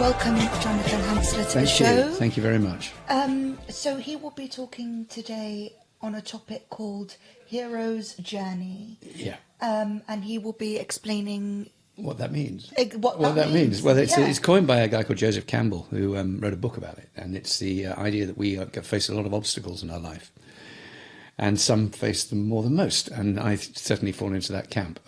welcome Jonathon Hansler to the show. Thank you very much. So he will be talking today on a topic called Hero's Journey. Yeah. And he will be explaining what that means. What that means. Well, it's coined by a guy called Joseph Campbell, who wrote a book about it. And it's the idea that we face a lot of obstacles in our life. And some face them more than most. And I certainly fall into that camp.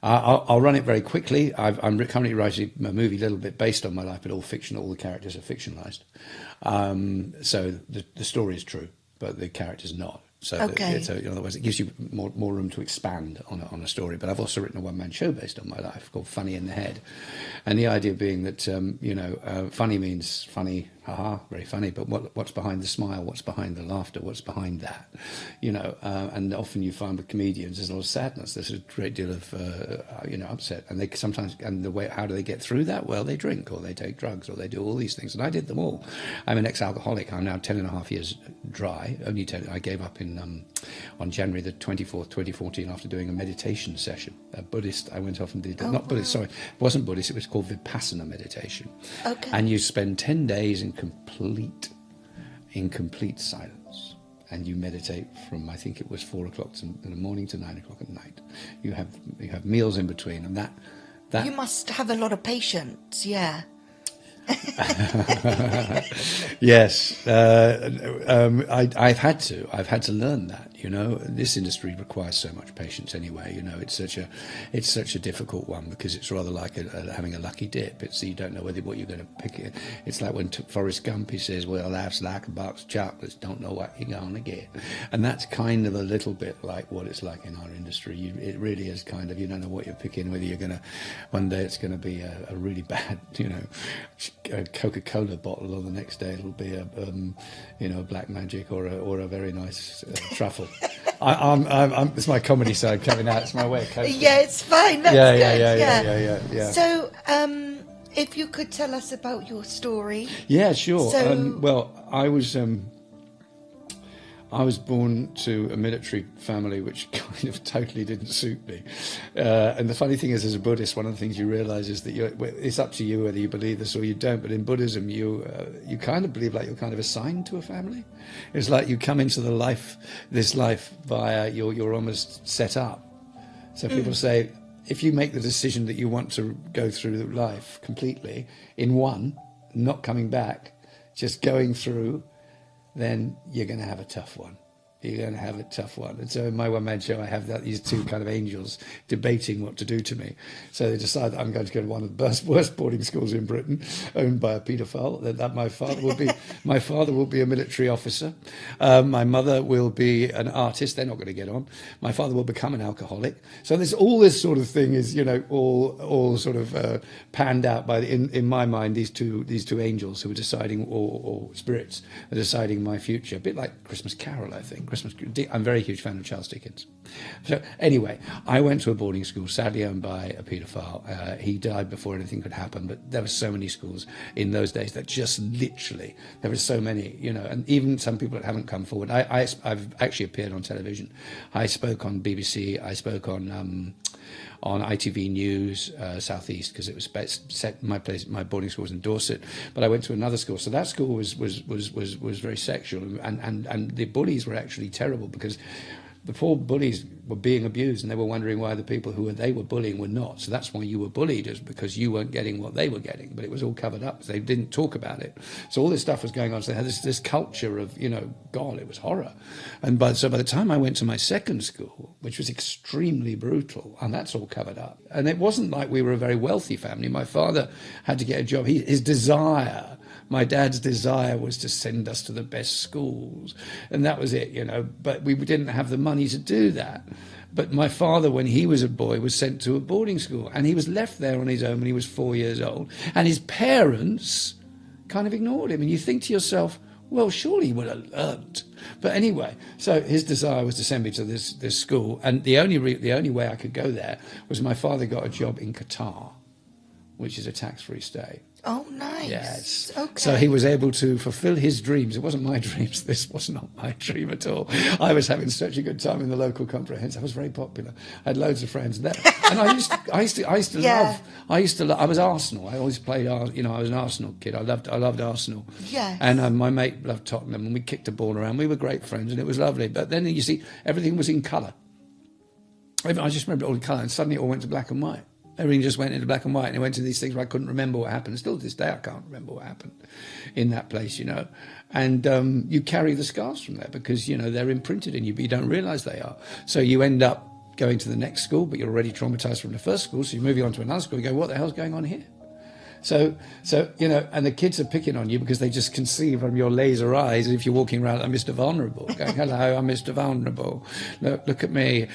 I'll run it very quickly. I'm currently writing a movie a little bit based on my life, but all fictional. All the characters are fictionalized. So the story is true, but the character's not. So, in other words, it gives you more room to expand on a story. But I've also written a one-man show based on my life called Funny in the Head. And the idea being that, funny means funny, haha, very funny, but what's behind the smile, what's behind the laughter, what's behind that? And often you find with comedians there's a lot of sadness, there's a great deal of, upset. And they sometimes, how do they get through that? Well, they drink or they take drugs or they do all these things. And I did them all. I'm an ex-alcoholic. I'm now 10 and a half years dry, only 10. I gave up on January the 24th, 2014, after doing a meditation session. A Buddhist, I went off and did, Buddhist, sorry, it wasn't Buddhist, it was called Vipassana meditation. Okay. And you spend 10 days in complete silence. And you meditate from, I think it was 4 o'clock in the morning to 9 o'clock at night. You have meals in between, and that you must have a lot of patience, yeah. Yes, I've had to learn that. This industry requires so much patience anyway. It's such a difficult one because it's rather like having a lucky dip. You don't know what you're going to pick. It's like when Forrest Gump, he says, "Well, life's like a box of chocolates. Don't know what you're going to get," and that's kind of a little bit like what it's like in our industry. It really is kind of, you don't know what you're picking. Whether you're going to, one day it's going to be a really bad, a Coca-Cola bottle, or the next day it'll be a Black Magic or a very nice truffle. It's my comedy side coming out. It's my way of coping. Yeah, it's fine. That's good. Yeah. So, if you could tell us about your story. Yeah, sure. So, well, I was born to a military family which kind of totally didn't suit me. And the funny thing is, as a Buddhist, one of the things you realise is that it's up to you whether you believe this or you don't. But in Buddhism, you kind of believe like you're kind of assigned to a family. It's like you come into this life via you're almost set up. So people say, if you make the decision that you want to go through life completely in one, not coming back, just going through, then you're going to have a tough one. You're going to have a tough one. And so in my one-man show, I have these two kind of angels debating what to do to me. So they decide that I'm going to go to one of the worst boarding schools in Britain, owned by a paedophile. That my father will be a military officer. My mother will be an artist. They're not going to get on. My father will become an alcoholic. So there's all this sort of thing is, all sort of panned out by in my mind. These two angels who are deciding, or spirits are deciding my future. A bit like Christmas Carol, I think. I'm a very huge fan of Charles Dickens. So anyway, I went to a boarding school, sadly owned by a paedophile. He died before anything could happen, but there were so many schools in those days that just literally, there were so many, and even some people that haven't come forward. I've actually appeared on television. I spoke on BBC. I spoke on ITV News Southeast, because it was set. My boarding school was in Dorset, but I went to another school. So that school was very sexual, and the bullies were actually terrible, because the poor bullies were being abused, and they were wondering why the people who they were bullying were not. So that's why you were bullied, is because you weren't getting what they were getting. But it was all covered up. They didn't talk about it. So all this stuff was going on. So they had this culture of, God, it was horror. And by the time I went to my second school, which was extremely brutal, and that's all covered up. And it wasn't like we were a very wealthy family. My father had to get a job. My dad's desire was to send us to the best schools, and that was it, but we didn't have the money to do that. But my father, when he was a boy, was sent to a boarding school, and he was left there on his own when he was 4 years old, and his parents kind of ignored him. And you think to yourself, well, surely he would have learnt. But anyway, so his desire was to send me to this school, and the only way I could go there was my father got a job in Qatar, which is a tax-free state. Oh, nice. Yes. Okay. So he was able to fulfill his dreams. It wasn't my dreams. This was not my dream at all. I was having such a good time in the local comprehensive. I was very popular. I had loads of friends there. And I used to love, I was Arsenal. I always played, I was an Arsenal kid. I loved Arsenal. Yes. And my mate loved Tottenham, and we kicked the ball around. We were great friends, and it was lovely. But then you see, everything was in colour. I just remember it all in colour, and suddenly it all went to black and white. Everything just went into black and white, and it went to these things where I couldn't remember what happened. Still to this day, I can't remember what happened in that place, And you carry the scars from there because, they're imprinted in you, but you don't realise they are. So you end up going to the next school, but you're already traumatised from the first school, so you're moving on to another school. You go, what the hell's going on here? So and the kids are picking on you because they just can see from your laser eyes if you're walking around, I'm Mr. Vulnerable, going, hello, I'm Mr. Vulnerable. Look at me.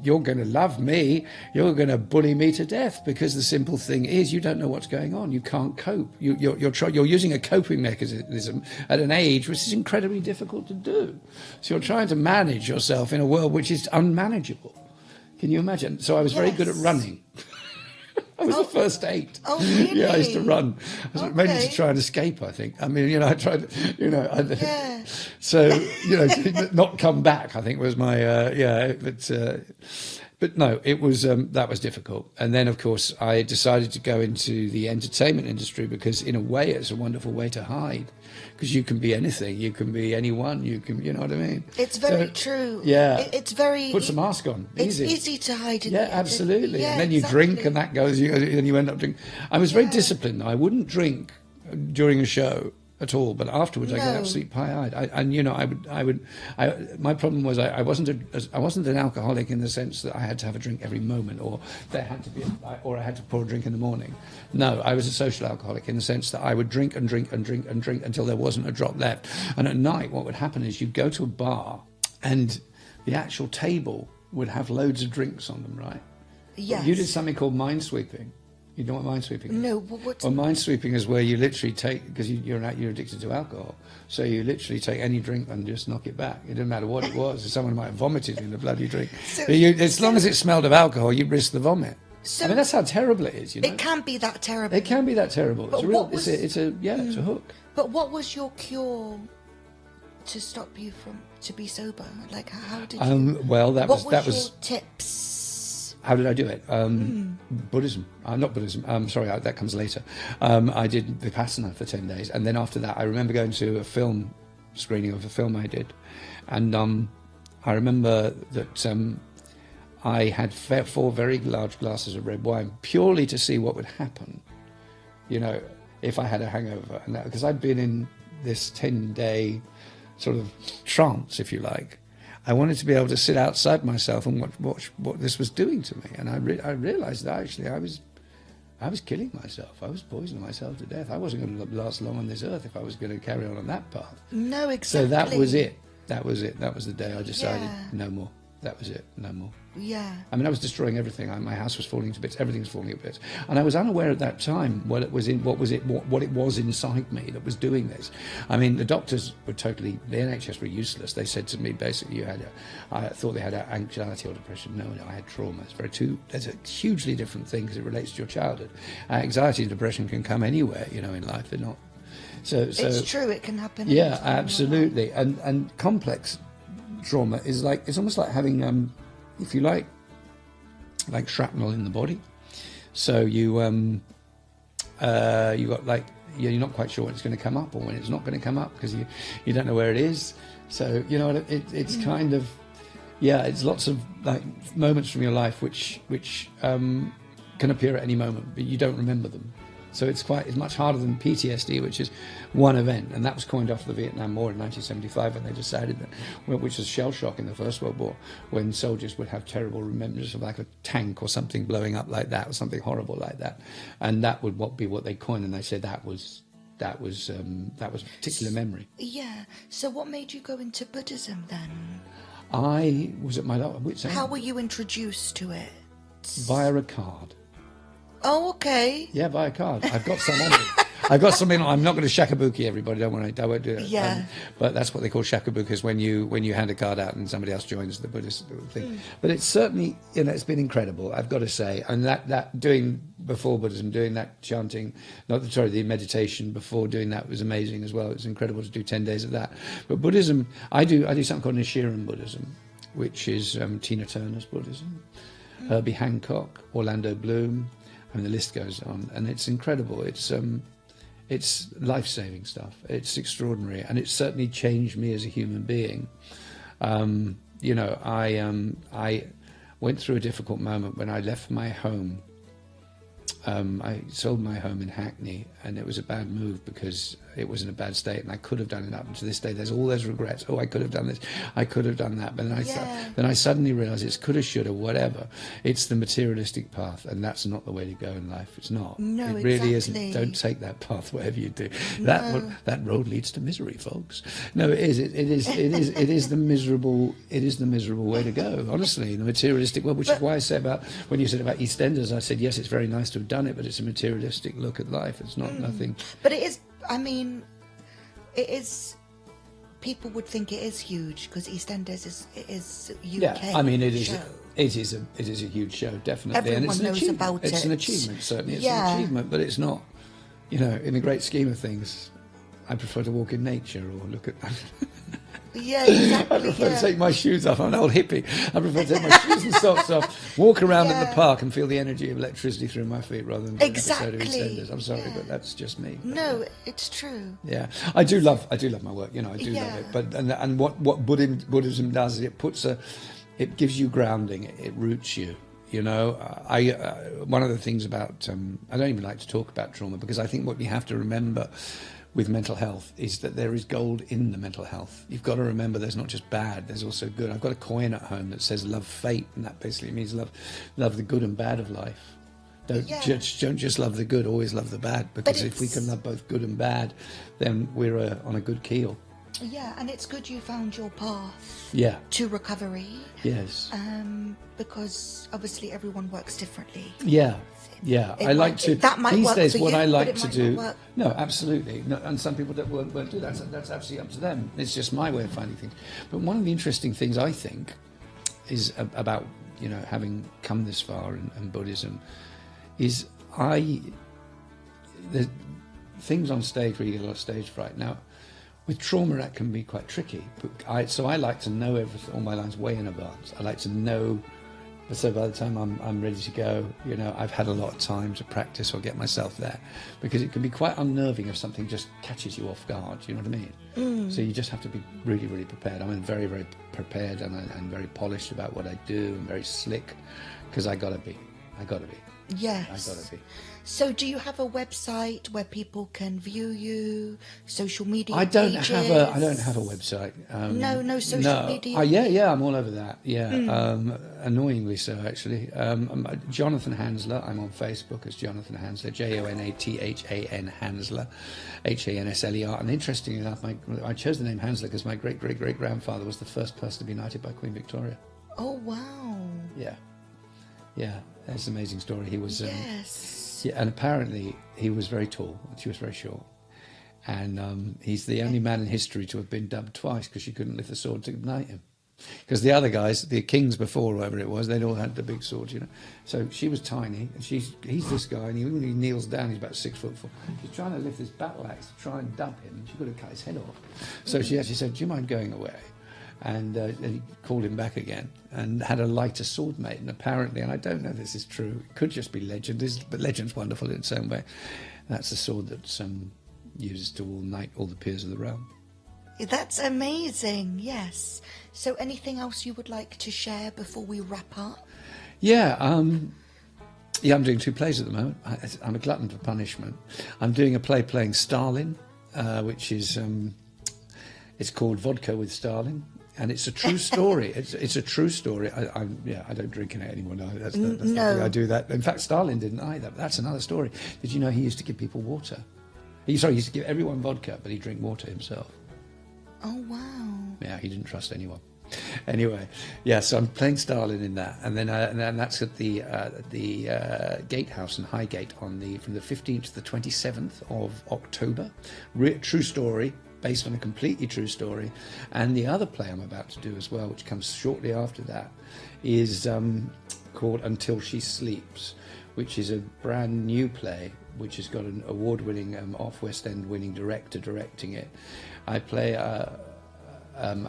You're going to love me. You're going to bully me to death because the simple thing is you don't know what's going on. You can't cope. You're using a coping mechanism at an age which is incredibly difficult to do. So you're trying to manage yourself in a world which is unmanageable. Can you imagine? So I was very good at running. I was the first 8. Oh, really? Yeah, I used to run. Mainly to try and escape, I think. I mean, I tried, Yeah. So, to not come back, I think was my, but no, it was, that was difficult. And then, of course, I decided to go into the entertainment industry because in a way it's a wonderful way to hide. Because you can be anything, you can be anyone, you know what I mean? It's very true. Yeah. It's very... Puts a mask on. It's easy to hide in Yeah, absolutely. Yeah, and then you drink and that goes, and you end up drinking. I was very disciplined. I wouldn't drink during a show at all, but afterwards I get absolutely pie-eyed. My problem was I wasn't an alcoholic in the sense that I had to have a drink every moment, or there had to be, or I had to pour a drink in the morning. No, I was a social alcoholic in the sense that I would drink and drink and drink and drink until there wasn't a drop left. And at night, what would happen is you'd go to a bar, and the actual table would have loads of drinks on them, right? Yes. You did something called minesweeping. You know what minesweeping is? No, what? Well, minesweeping is where you literally take, because you're addicted to alcohol, so you literally take any drink and just knock it back. It doesn't matter what it was. Someone might have vomited in the bloody drink. As long as it smelled of alcohol, you risk the vomit. So I mean, that's how terrible it is. It can be that terrible. It can be that terrible. But It's a hook. But what was your cure to stop you to be sober? Like, how did you? Well, that was your tips? How did I do it? Buddhism. Not Buddhism. Sorry, that comes later. I did Vipassana for 10 days. And then after that, I remember going to a film screening of a film I did. And I remember that I had 4 very large glasses of red wine purely to see what would happen, if I had a hangover. And because I'd been in this 10-day sort of trance, if you like. I wanted to be able to sit outside myself and watch what this was doing to me, and I realised that actually I was killing myself. I was poisoning myself to death. I wasn't going to last long on this earth if I was going to carry on that path. No, exactly. So that was it. That was the day I decided no more. That was it. No more. Yeah. I mean, I was destroying everything. My house was falling to bits. Everything was falling to bits, and I was unaware at that time what it was inside me that was doing this. I mean, the doctors were the NHS were useless. They said to me basically, I thought they had anxiety or depression. No, I had trauma. There's a hugely different thing because it relates to your childhood. Anxiety and depression can come anywhere, in life. They're not. So it's true. It can happen. Yeah, absolutely. And complex trauma is it's almost like having if you like shrapnel in the body. So you got you're not quite sure when it's going to come up or when it's not going to come up because you don't know where it is. So it's kind of it's lots of moments from your life which can appear at any moment, but you don't remember them. So it's much harder than PTSD, which is one event, and that was coined after the Vietnam War in 1975 when they decided that, which was shell shock in the First World War, when soldiers would have terrible remembrance of like a tank or something blowing up like that, or something horrible like that, and that would be what they coined, and they said that was a particular memory. Yeah. So what made you go into Buddhism then? I was at my wit's end. How were you introduced to it? Via a card. Oh, okay. Yeah, via card. I've got some on me. I've got something. I'm not going to shakabuki everybody. Don't worry. I won't do it. Yeah. But that's what they call shakabukas when you hand a card out and somebody else joins the Buddhist thing. But it's certainly, it's been incredible. I've got to say, and that doing before Buddhism, doing that chanting, the meditation before doing that was amazing as well. It was incredible to do 10 days of that. But Buddhism, I do something called Nichiren Buddhism, which is Tina Turner's Buddhism, Herbie Hancock, Orlando Bloom. I mean, the list goes on, and it's incredible. It's life-saving stuff. It's extraordinary, and it's certainly changed me as a human being. I went through a difficult moment when I left my home. I sold my home in Hackney, and it was a bad move because it was in a bad state, and I could have done it up. And to this day, there's all those regrets. Oh, I could have done this. I could have done that. But then I suddenly realised it's coulda, shoulda, whatever. It's the materialistic path, and that's not the way to go in life. It's not. No, it really exactly. isn't. Don't take that path, whatever you do. No. That road leads to misery, folks. No, it is. It is the miserable. It is the miserable way to go. Honestly, the materialistic world, which is why I say about when you said about EastEnders, I said yes, it's very nice to have done it, but it's a materialistic look at life. It's not nothing. But it is. I mean, it is. People would think it is huge because EastEnders is UK. Yeah, I mean it is. Show. It is a huge show, definitely. Everyone and it's knows about it. It's an achievement, certainly. It's an achievement, but it's not. In the great scheme of things, I prefer to walk in nature or look at. Yeah, exactly. I prefer to take my shoes off. I'm an old hippie. I prefer to take my shoes and socks off, walk around in the park, and feel the energy of electricity through my feet rather than an episode of EastEnders. I'm sorry, but that's just me. No, it's true. Yeah, I do love my work. I do love it. But and what Buddhism does is it gives you grounding. It roots you. One of the things about I don't even like to talk about trauma because I think what we have to remember with mental health is that there is gold in the mental health. You've got to remember there's not just bad, there's also good. I've got a coin at home that says love fate, and that basically means love the good and bad of life. Don't just love the good, always love the bad, because if we can love both good and bad, then we're on a good keel. Yeah, and it's good you found your path to recovery. Yes. Because obviously everyone works differently. Yeah. I like to. That might these work days, for what you, I like but it to might do. not work. No, absolutely. No, and some people won't do that. That's absolutely up to them. It's just my way of finding things. But one of the interesting things I think is about having come this far in Buddhism is the things on stage where you get a lot of stage fright. Now, with trauma, that can be quite tricky. So I like to know all my lines way in advance. I like to know. So by the time I'm ready to go, I've had a lot of time to practice or get myself there, because it can be quite unnerving if something just catches you off guard. You know what I mean? So you just have to be really, really prepared. I'm very, very prepared and very polished about what I do and very slick, because I gotta be. Yes. I gotta be. So do you have a website where people can view you, social media I don't pages? have a website. No social media? Yeah, I'm all over that. Yeah, annoyingly so, actually. Jonathon Hansler, I'm on Facebook as Jonathon Hansler, Jonathan Hansler, Hansler. And interestingly enough, I chose the name Hansler because my great-great-great-grandfather was the first person to be knighted by Queen Victoria. Oh, wow. Yeah, that's an amazing story. He was... Yes. Yeah, and apparently he was very tall, and she was very short. And he's the only man in history to have been dubbed twice because she couldn't lift the sword to knight him. Because the other guys, the kings before, whoever it was, they'd all had the big swords, So she was tiny, and he's this guy, and when he kneels down, he's about 6'4". She's trying to lift this battle axe to try and dub him, and she could have cut his head off. So she actually said, "Do you mind going away?" And he called him back again and had a lighter sword made. And apparently, and I don't know if this is true, it could just be legend, but legend's wonderful in its own way. That's the sword that uses to knight all the peers of the realm. That's amazing, yes. So anything else you would like to share before we wrap up? Yeah, I'm doing 2 plays at the moment. I'm a glutton for punishment. I'm doing a play playing Stalin, which is, it's called Vodka with Stalin. And it's a true story. It's a true story. I don't drink in it anymore. No, that's not the way I do that. In fact, Stalin didn't either. But that's another story. Did you know he used to give people water? He used to give everyone vodka, but he'd drink water himself. Oh, wow. Yeah, he didn't trust anyone. Anyway, yeah, so I'm playing Stalin in that, and then that's at the Gatehouse in Highgate from the 15th to the 27th of October. True story, based on a completely true story. And the other play I'm about to do as well, which comes shortly after that, is called Until She Sleeps, which is a brand new play which has got an award-winning off West End winning director directing it. I play a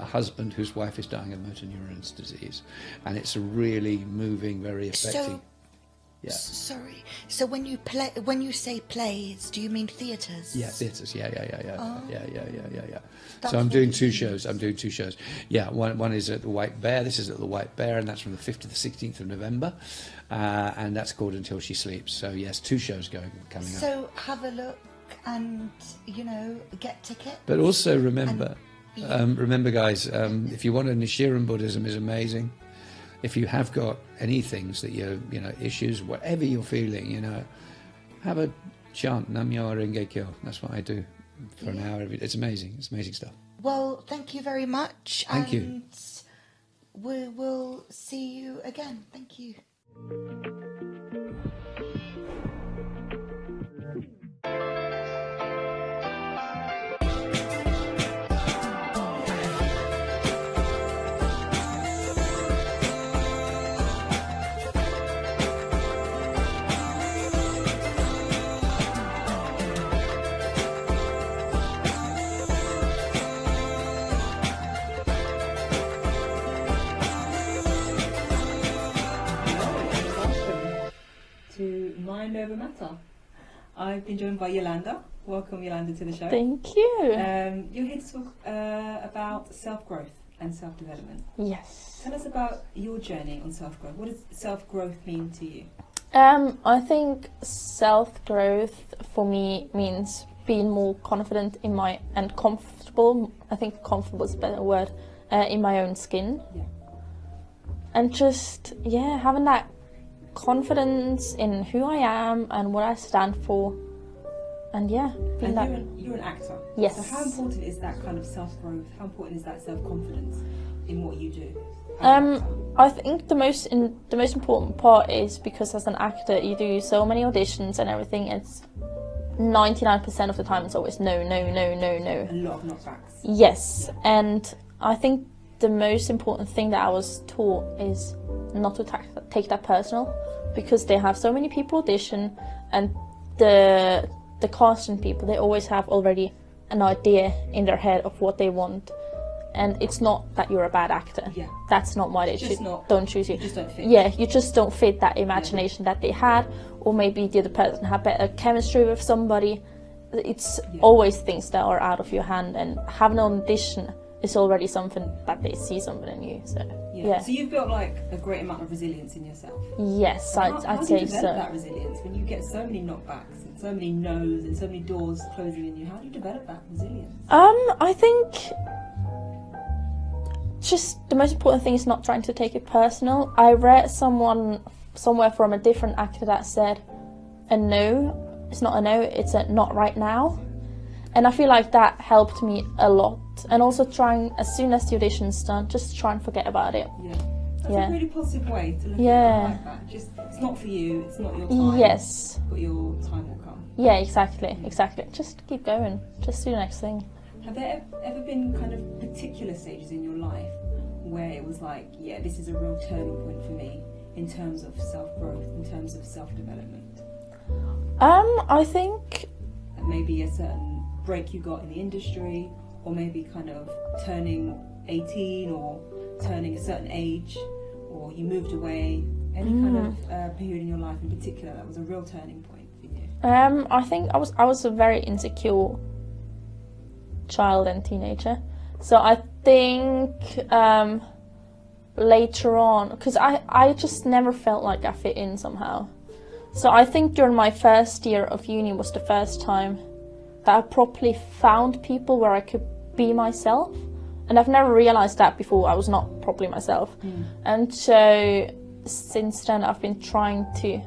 husband whose wife is dying of motor neurons disease, and it's a really moving, very affecting. Sorry. So when you say plays, do you mean theatres? Yeah, theatres. Yeah. Oh. Yeah. That's So I'm doing two really shows. Yeah, one is at the White Bear. This is at the White Bear, and that's from the 5th to the 16th of November, and that's called Until She Sleeps. So yes, two shows coming up. So have a look and get tickets. But also remember, guys, if you want to, Nichiren Buddhism is amazing. If you have got any things that issues, whatever you're feeling, have a chant, Nam-myoho Renge Kyo. That's what I do for an hour. It's amazing. It's amazing stuff. Well, thank you very much. Thank you. And we will see you again. Thank you. Mind Over Matter. I've been joined by Yolanda. Welcome, Yolanda, to the show. Thank you. You're here to talk about self-growth and self-development. Yes. Tell us about your journey on self-growth. What does self-growth mean to you? I think self-growth for me means being more confident and comfortable. I think comfortable is a better word, in my own skin. Yeah. And just, having that confidence in who I am and what I stand for, and being that. You're an actor. Yes. So how important is that kind of self-growth? How important is that self-confidence in what you do? I think the most important part is because as an actor you do so many auditions and everything. It's 99% of the time it's always no. A lot of knockbacks. Yes, and I think the most important thing that I was taught is not to take that personal, because they have so many people audition, and the casting people, they always have already an idea in their head of what they want, and it's not that you're a bad actor. Yeah. That's not why they don't choose you. You just don't fit. Yeah, you just don't fit that imagination that they had, or maybe the other person had better chemistry with somebody. It's always things that are out of your hand, and having an audition is already something that they see something in you. So So you've built like a great amount of resilience in yourself. Yes, I'd say so. How do you develop that resilience when you get so many knockbacks and so many no's and so many doors closing in you? How do you develop that resilience? I think just the most important thing is not trying to take it personal. I read somewhere from a different actor that said a no, it's not a no, it's a not right now. And I feel like that helped me a lot. And also trying, as soon as the audition's done, just try and forget about it. Yeah. That's a really positive way to look at it. I like that. Just, it's not for you, it's not your time. Yes. But your time will come. Yeah, exactly. Just keep going. Just do the next thing. Have there ever been kind of particular stages in your life where it was like, this is a real turning point for me in terms of self-growth, in terms of self-development? I think maybe a certain break you got in the industry, or maybe kind of turning 18 or turning a certain age, or you moved away, any kind of period in your life in particular that was a real turning point for you? I think I was a very insecure child and teenager, so I think later on, because I just never felt like I fit in somehow, so I think during my first year of uni was the first time that I properly found people where I could be myself. And I've never realised that before. I was not properly myself. And so since then I've been trying to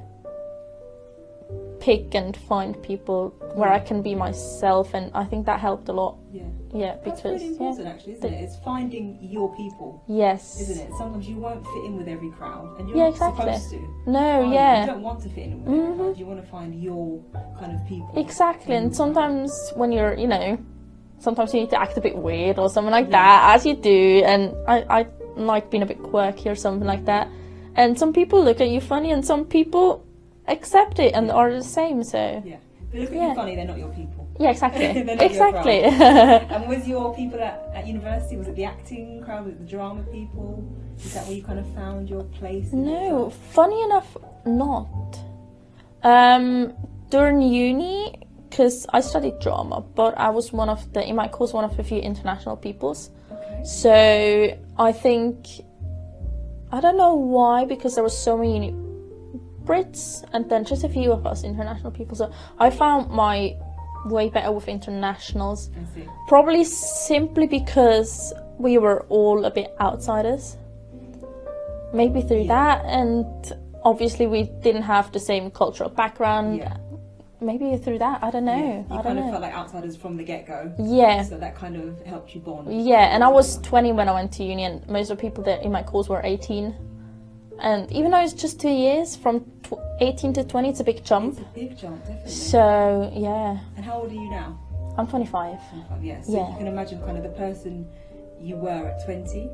pick and find people where I can be myself, and I think that helped a lot. Yeah, That's because really important, actually, isn't it? It's finding your people. Yes. Isn't it? Sometimes you won't fit in with every crowd, and you're Yeah, not exactly. supposed to. No, You yeah. don't want to fit in with every crowd. You want to find your kind of people. Exactly, and sometimes when you're, sometimes you need to act a bit weird or something like that, as you do, and I like being a bit quirky or something like that. And some people look at you funny, and some people accept it and are the same, so... Yeah. They look at you funny, they're not your people. Yeah, exactly. They're not Exactly. your crowd. And was your people at university, was it the acting crowd, was it the drama people? Is that where you kind of found your place? No, funny enough, not. During uni, because I studied drama, but I was in my course, one of the few international peoples. Okay. So I think, I don't know why, because there were so many Brits and then just a few of us international people. So I found my way better with internationals. I see. Probably simply because we were all a bit outsiders. Maybe through that, and obviously we didn't have the same cultural background. Yeah. Maybe through that, I don't know. You I kind don't of know. felt like outsiders from the get-go. Yeah. So that kind of helped you bond. Yeah, and I was 20 when I went to uni, and most of the people that in my course were 18. And even though it's just 2 years, from 18 to 20, it's a big jump. It's a big jump, definitely. So, yeah. And how old are you now? I'm 25. 25, yeah. So Yeah. you can imagine kind of the person you were at 20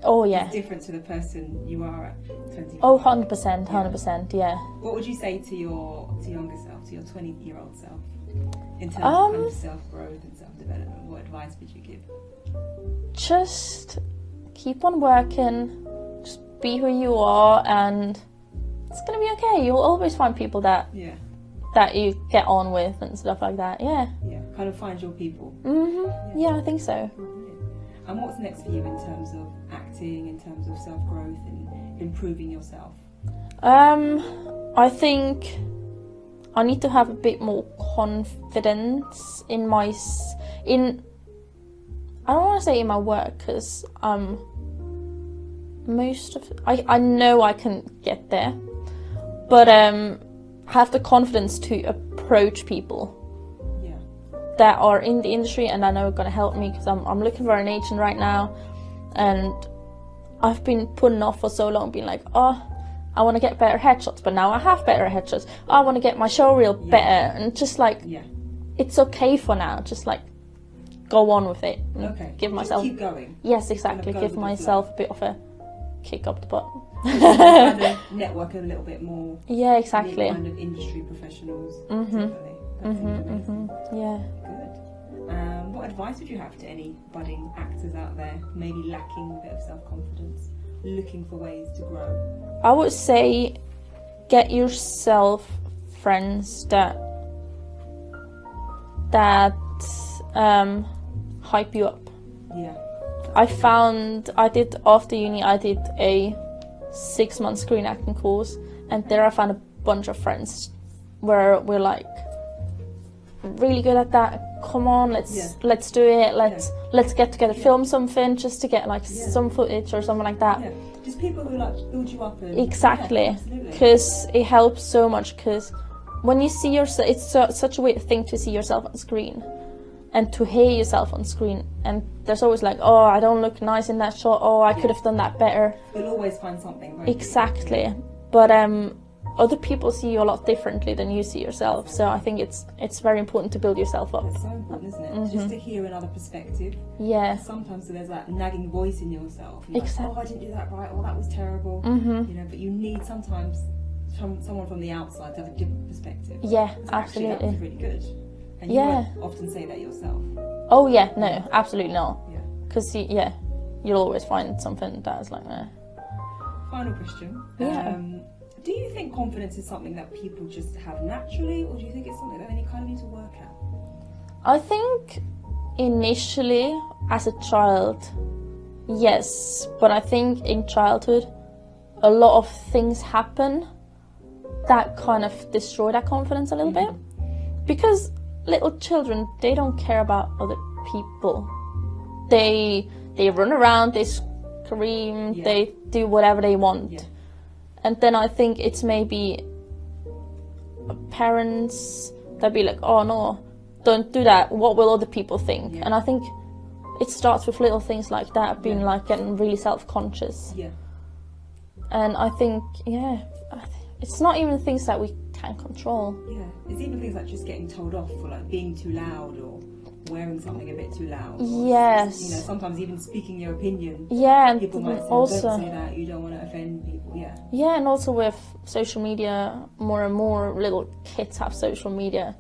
Oh, yeah. is different to the person you are at 25. Oh, 100%, 100%, yeah. What would you say to your younger self, to your 20-year-old self, in terms of kind of self-growth and self-development? What advice would you give? Just keep on working, just be who you are, and it's gonna be okay. You'll always find people that you get on with and stuff like that. Yeah. Yeah, kind of find your people. Yeah, I think so. And what's next for you in terms of acting, in terms of self-growth and improving yourself? I think I need to have a bit more confidence in I don't want to say in my work, because I know I can get there, but have the confidence to approach people that are in the industry and I know are going to help me, because I'm looking for an agent right now, and I've been putting off for so long, being like, oh, I want to get better headshots, but now I have better headshots. I want to get my show reel better, and just like, it's okay for now, just like go on with it. Give myself, keep going. Yes, exactly. Give myself a bit of a kick up the butt. Kind of network a little bit more. Yeah, exactly. Kind of industry professionals. Yeah. Good. What advice would you have to any budding actors out there, maybe lacking a bit of self-confidence, looking for ways to grow? I would say get yourself friends that hype you up. Yeah. After uni I did a 6-month screen acting course, and there I found a bunch of friends where we're like really good at that. Come on, let's do it. Let's get together, film something, just to get like some footage or something like that. Yeah. Just people who like build you up. And, exactly, because it helps so much. Because when you see yourself, it's such a weird thing to see yourself on screen and to hear yourself on screen, and there's always like, oh, I don't look nice in that shot, oh, I could have done that better. You'll always find something, right? Exactly. But other people see you a lot differently than you see yourself, so I think it's very important to build yourself up. It's so important, isn't it? Just to hear another perspective. Yeah. Sometimes there's that nagging voice in yourself. You're Exactly. like, oh, I didn't do that right, or that was terrible. You know, but you need sometimes someone from the outside to have a different perspective. Yeah, So actually, that was absolutely. really good. And you won't often say that yourself. Oh yeah, no, absolutely not. Yeah. Because you'll always find something that's like, Final question. Yeah. Do you think confidence is something that people just have naturally, or do you think it's something that they kind of need to work at? I think initially, as a child, yes, but I think in childhood, a lot of things happen that kind of destroy that confidence a little bit. Because little children, they don't care about other people. They run around, they scream, they do whatever they want. And then I think it's maybe parents, they'll be like, oh no, don't do that, what will other people think? Yeah. And I think it starts with little things like that, being like getting really self-conscious. Yeah. And I think, it's not even things that we can control. Yeah, it's even things like just getting told off for like being too loud or wearing something a bit too loud. Yes. You know, sometimes even speaking your opinion. Yeah, and People might say, also, don't say that, you don't want to offend people. Yeah. yeah, and also with social media, more and more little kids have social media,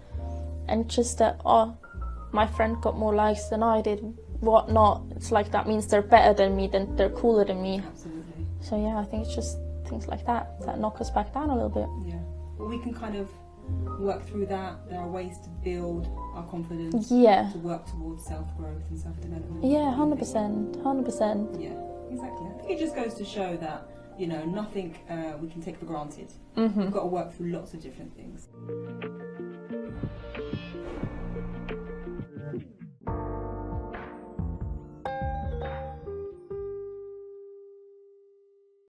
and just that, oh, my friend got more likes than I did, whatnot. It's like that means they're better than me, then they're cooler than me. Absolutely. So yeah, I think it's just things like that knock us back down a little bit. Yeah. But we can kind of work through that. There are ways to build our confidence. Yeah. To work towards self-growth and self-development. Yeah, 100%. Yeah, exactly. I think it just goes to show that, you know, nothing we can take for granted. Mm-hmm. We've got to work through lots of different things.